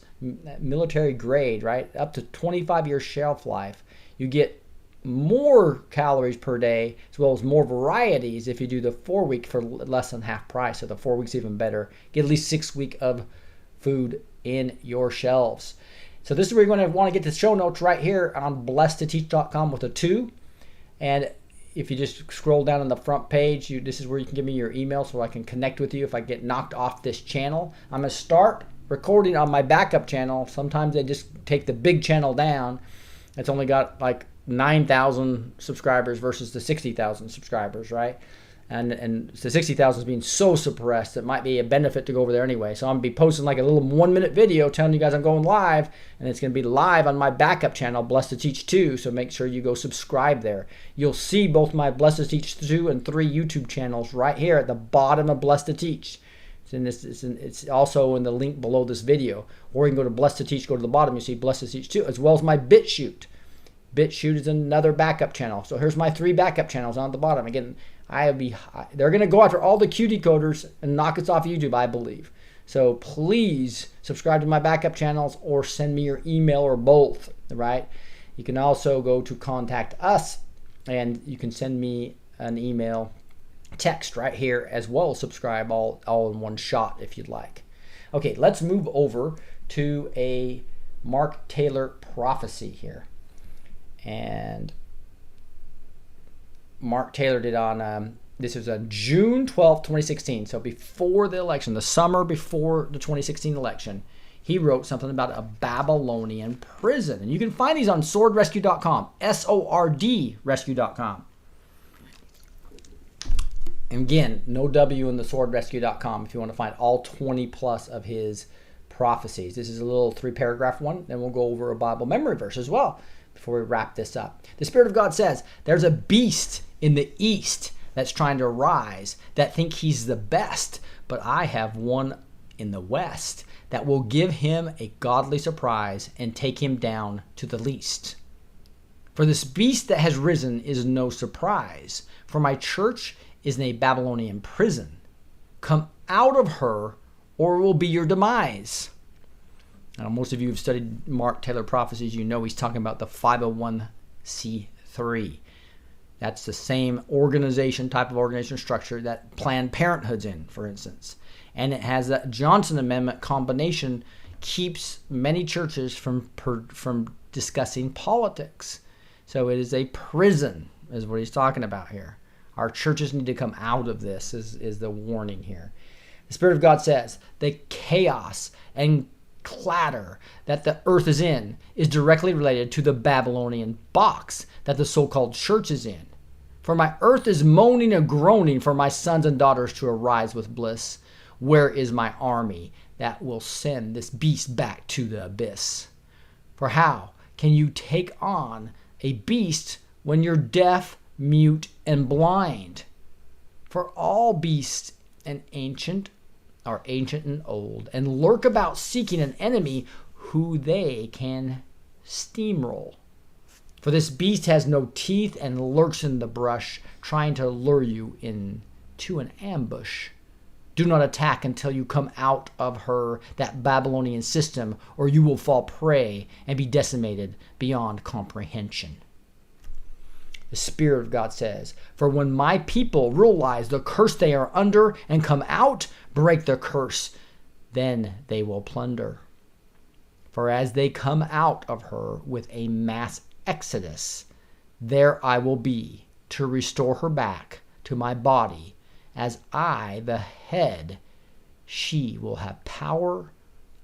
military grade, right? Up to 25-year shelf life. You get more calories per day as well as more varieties if you do the 4 week for less than half price. So the 4 weeks even better. Get at least 6 weeks of food in your shelves. So this is where you're going to want to get the show notes right here on blessedtoteach.com with a 2. And if you just scroll down on the front page, this is where you can give me your email so I can connect with you if I get knocked off this channel. I'm going to start recording on my backup channel. Sometimes they just take the big channel down. It's only got like 9,000 subscribers versus the 60,000 subscribers, right? And the 60,000 is being so suppressed, it might be a benefit to go over there anyway. So I'm going to be posting like a little 1-minute video telling you guys I'm going live, and it's going to be live on my backup channel, Blessed to Teach 2, so make sure you go subscribe there. You'll see both my Blessed to Teach 2 and 3 YouTube channels right here at the bottom of Blessed to Teach. It's also in the link below this video. Or you can go to Blessed to Teach, go to the bottom, you see Blessed to Teach 2, as well as my BitChute. BitChute is another backup channel. So here's my 3 backup channels on at the bottom. Again, they're going to go after all the Q decoders and knock us off YouTube, I believe. So please subscribe to my backup channels or send me your email or both, right? You can also go to contact us And you can send me an email, text right here, as well as subscribe all in one shot if you'd like. Okay, let's move over to a Mark Taylor prophecy here. And Mark Taylor did on, this was on June 12th, 2016. So before the election, the summer before the 2016 election, he wrote something about a Babylonian prison. And you can find these on swordrescue.com, SORD rescue.com. And again, no W in the swordrescue.com if you want to find all 20 plus of his prophecies. This is a little 3-paragraph one. Then we'll go over a Bible memory verse as well before we wrap this up. The Spirit of God says, there's a beast in the east that's trying to rise, that think he's the best, but I have one in the west that will give him a godly surprise and take him down to the least. For this beast that has risen is no surprise, for my church is in a Babylonian prison. Come out of her, or it will be your demise. Now, most of you have studied Mark Taylor prophecies. You know he's talking about the 501c3. That's the same organization, type of organization structure that Planned Parenthood's in, for instance. And it has that Johnson Amendment combination, keeps many churches from discussing politics. So it is a prison, is what he's talking about here. Our churches need to come out of this, is the warning here. The Spirit of God says the chaos and clatter that the earth is in is directly related to the Babylonian box that the so-called church is in. For my earth is moaning and groaning for my sons and daughters to arise with bliss. Where is my army that will send this beast back to the abyss? For how can you take on a beast when you're deaf, mute, and blind? For all beasts and ancient are ancient and old, and lurk about seeking an enemy who they can steamroll. For this beast has no teeth and lurks in the brush, trying to lure you into an ambush. Do not attack until you come out of her, that Babylonian system, or you will fall prey and be decimated beyond comprehension. The Spirit of God says, for when my people realize the curse they are under and come out, break the curse, then they will plunder. For as they come out of her with a mass exodus, there I will be to restore her back to my body. As I, the head, she will have power,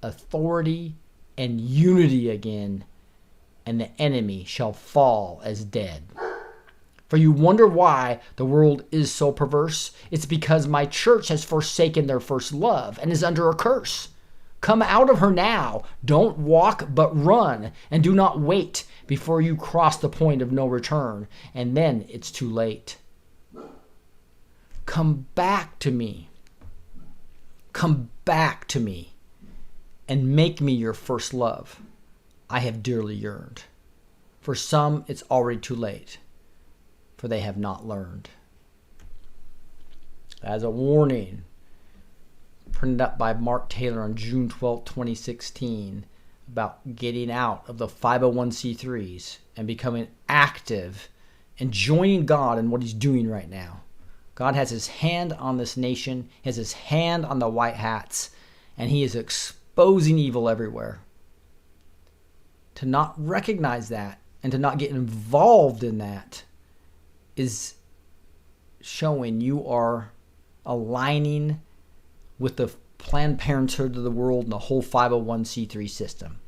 authority, and unity again, and the enemy shall fall as dead. For you wonder why the world is so perverse? It's because my church has forsaken their first love and is under a curse. Come out of her now. Don't walk, but run, and do not wait before you cross the point of no return, and then it's too late. Come back to me. Come back to me and make me your first love. I have dearly yearned. For some, it's already too late, for they have not learned. As a warning, printed up by Mark Taylor on June 12, 2016, about getting out of the 501c3s and becoming active and joining God in what he's doing right now. God has his hand on this nation, he has his hand on the white hats, and he is exposing evil everywhere. To not recognize that and to not get involved in that is showing you are aligning with the Planned Parenthood of the world and the whole 501c3 system.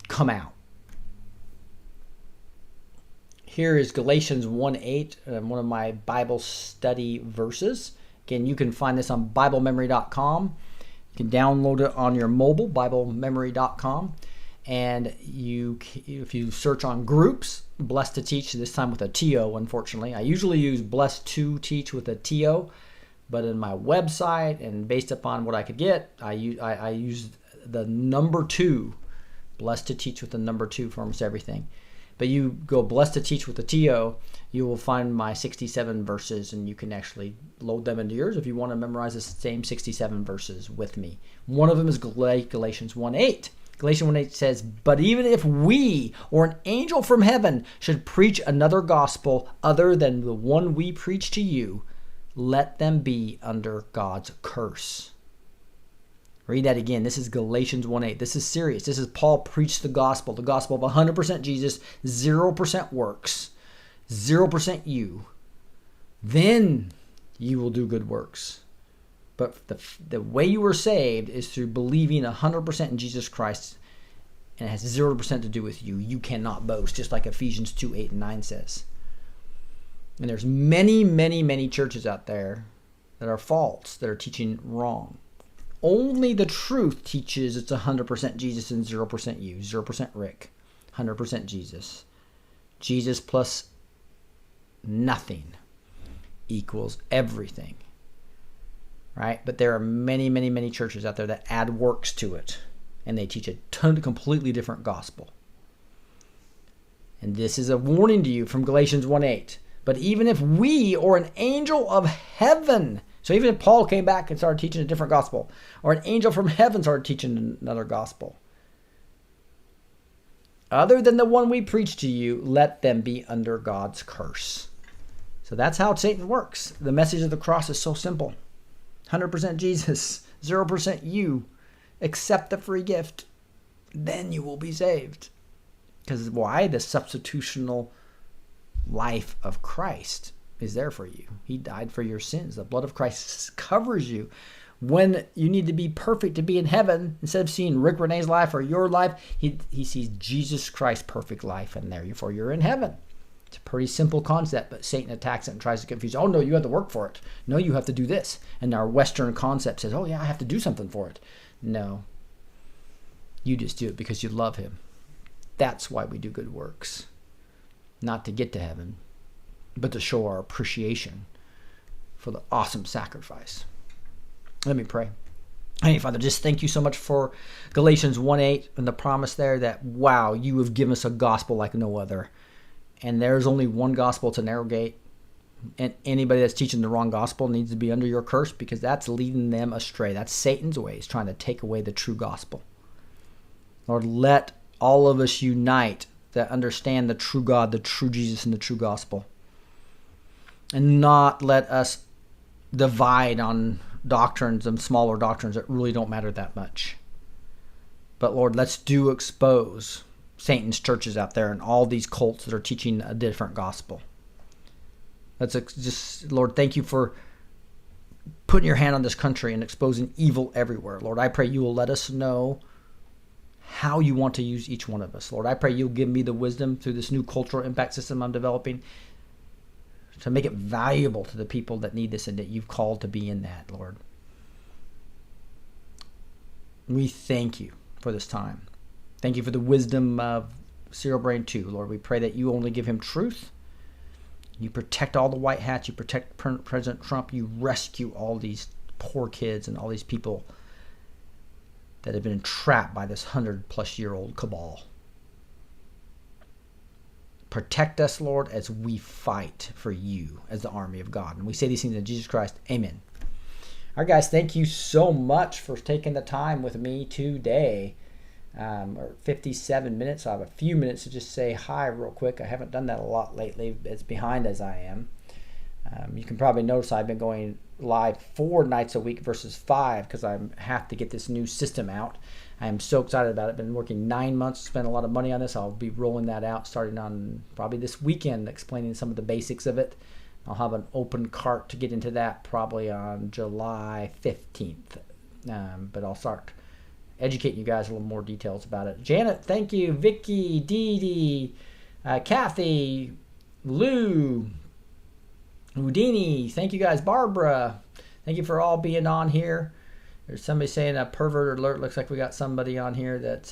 Come out. Here is Galatians 1:8, one of my Bible study verses. Again, you can find this on BibleMemory.com. You can download it on your mobile, BibleMemory.com. And if you search on groups, Blessed to Teach, this time with a TO, unfortunately. I usually use Blessed to Teach with a TO, but in my website and based upon what I could get, I used the number 2, Blessed to Teach with the number 2 for almost everything. But you go Blessed to Teach with the TO, you will find my 67 verses, and you can actually load them into yours if you want to memorize the same 67 verses with me. One of them is Galatians 1:8. Galatians 1:8 says, but even if we or an angel from heaven should preach another gospel other than the one we preach to you, let them be under God's curse. Read that again. This is Galatians 1:8. This is serious. This is Paul preached the gospel of 100% Jesus, 0% works, 0% you. Then you will do good works. But the way you were saved is through believing 100% in Jesus Christ, and it has 0% to do with you. You cannot boast, just like Ephesians 2:8 and 9 says. And there's many, many, many churches out there that are false, that are teaching wrong. Only the truth teaches it's 100% Jesus and 0% you, 0% Rick, 100% Jesus. Jesus plus nothing equals everything. Right? But there are many, many, many churches out there that add works to it, and they teach a completely different gospel. And this is a warning to you from Galatians 1:8. But even if we or an angel of heaven, so even if Paul came back and started teaching a different gospel, or an angel from heaven started teaching another gospel, other than the one we preach to you, let them be under God's curse. So that's how Satan works. The message of the cross is so simple. 100% Jesus, 0% you. Accept the free gift. Then you will be saved. Because why? The substitutional life of Christ is there for you. He died for your sins. The blood of Christ covers you. When you need to be perfect to be in heaven, instead of seeing Rick Renee's life or your life, he sees Jesus Christ's perfect life, and therefore you're in heaven. It's a pretty simple concept, but Satan attacks it and tries to confuse. Oh, no, you have to work for it. No, you have to do this. And our Western concept says, oh, yeah, I have to do something for it. No. You just do it because you love him. That's why we do good works. Not to get to heaven, but to show our appreciation for the awesome sacrifice. Let me pray. Hey, Father, just thank you so much for Galatians 1:8 and the promise there that, wow, you have given us a gospel like no other. And there's only one gospel to narrow gate. And anybody that's teaching the wrong gospel needs to be under your curse, because that's leading them astray. That's Satan's ways, trying to take away the true gospel. Lord, let all of us unite that understand the true God, the true Jesus, and the true gospel. And not let us divide on doctrines and smaller doctrines that really don't matter that much. But Lord, let's expose Satan's churches out there and all these cults that are teaching a different gospel. Let's just, Lord, thank you for putting your hand on this country and exposing evil everywhere. Lord, I pray you will let us know how you want to use each one of us. Lord, I pray you'll give me the wisdom through this new cultural impact system I'm developing to make it valuable to the people that need this and that you've called to be in that, Lord. We thank you for this time. Thank you for the wisdom of Cyril Brain 2. Lord, we pray that you only give him truth. You protect all the white hats. You protect President Trump. You rescue all these poor kids and all these people that have been entrapped by this 100-plus-year-old cabal. Protect us, Lord, as we fight for you as the army of God. And we say these things in Jesus Christ. Amen. All right, guys, thank you so much for taking the time with me today. 57 minutes. So I have a few minutes to just say hi real quick. I haven't done that a lot lately, as behind as I am. You can probably notice I've been going live 4 nights a week versus 5 because I have to get this new system out. I am so excited about it. I've been working 9 months, spent a lot of money on this. I'll be rolling that out starting on probably this weekend, explaining some of the basics of it. I'll have an open cart to get into that probably on July 15th. But I'll start educating you guys a little more details about it. Janet, thank you. Vicky, Dee Dee, Kathy, Lou, Houdini, thank you guys. Barbara, thank you for all being on here. There's somebody saying a pervert alert. Looks like we got somebody on here that's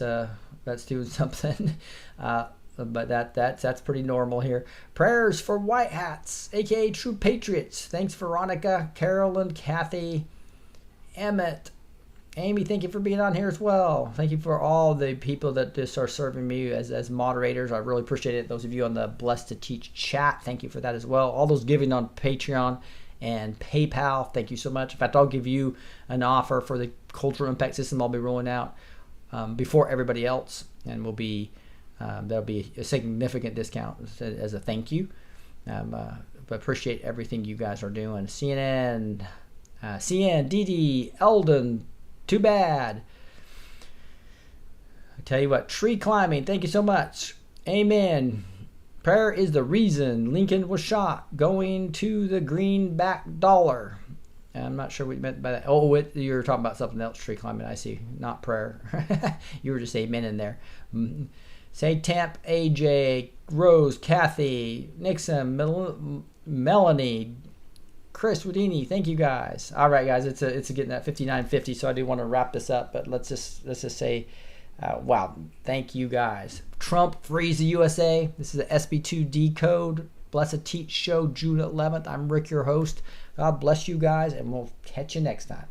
doing something. But that's pretty normal here. Prayers for white hats, aka true patriots. Thanks, Veronica, Carolyn, Kathy, Emmett, Amy, thank you for being on here as well. Thank you for all the people that just are serving me as moderators. I really appreciate it. Those of you on the Blessed to Teach chat, thank you for that as well. All those giving on Patreon and PayPal, thank you so much. In fact, I'll give you an offer for the Cultural Impact System I'll be rolling out. before everybody else, and will be there'll be a significant discount as a thank you. But appreciate everything you guys are doing. CN, DD, Eldon, too bad. I tell you what, tree climbing, thank you so much. Amen. Prayer is the reason Lincoln was shot. Going to the greenback dollar. I'm not sure what you meant by that. Oh, you were talking about something else, tree climbing. I see. Not prayer. You were just amen in there. Say Tamp, AJ, Rose, Kathy, Nixon, Melanie, Chris Houdini. Thank you guys. All right, guys. It's getting at 59:50, so I do want to wrap this up. But let's just say, wow, thank you guys. Trump frees the USA. This is the SB2 Decode Blessed Teach Show, June 11th. I'm Rick, your host. God bless you guys, and we'll catch you next time.